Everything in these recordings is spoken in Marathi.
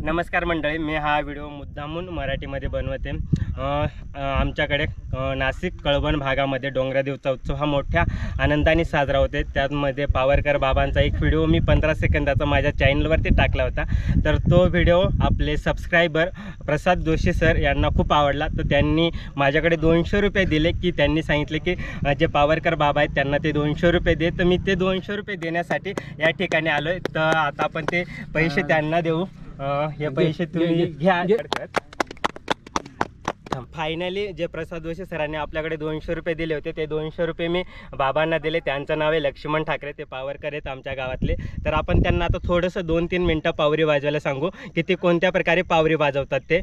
नमस्कार मंडळी, मी हा व्हिडिओ मुद्दामून मराठीमध्ये बनवते। आमच्याकडे नाशिक कळवण भागामध्ये डोंगरादेवचा उत्सव हा मोठ्या आनंदाने साजरा होते। त्यामध्ये पावरकर बाबांचा एक व्हिडिओ मी 15 सेकंदाचा माझ्या चॅनलवरती टाकला होता। तर तो व्हिडिओ आपले सबस्क्रायबर प्रसाद जोशी सर यांना खूप आवडला। तर त्यांनी माझ्याकडे 200 रुपये दिले की त्यांनी सांगितले की जे पावरकर बाबा आहेत त्यांना ते 200 रुपये दे। तर मी ते 200 रुपये देण्यासाठी या ठिकाणी आलो आहे। तर आता आपण ते पैसे त्यांना देऊ। हे पैसे तुम्ही घ्या। फायनली जे प्रसाद जोशी सरांनी आपल्याकडे 200 रुपये दिले होते ते 200 रुपये मी बाबांना दिले। त्यांचं नाव आहे लक्ष्मण ठाकरे, ते पावरकर आहेत आमच्या गावातले। तर आपण त्यांना आता थोडंसं 2-3 मिनटं पावरी वाजवायला सांगू की ते कोणत्या प्रकारे पावरी वाजवतात ते।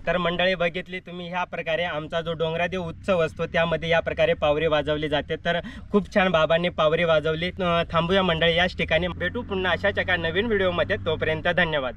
तर मंडळी बघितली तुम्ही, ह्या प्रकारे आमचा जो डोंगरादेव उत्सव असतो त्यामध्ये या प्रकारे पावरी वाजवली जाते। तर खूप छान बाबांनी पावरी वाजवली। थांबूया मंडळी याच ठिकाणी, भेटू पुन्हा अशाच एका नवीन व्हिडिओमध्ये। तोपर्यंत धन्यवाद।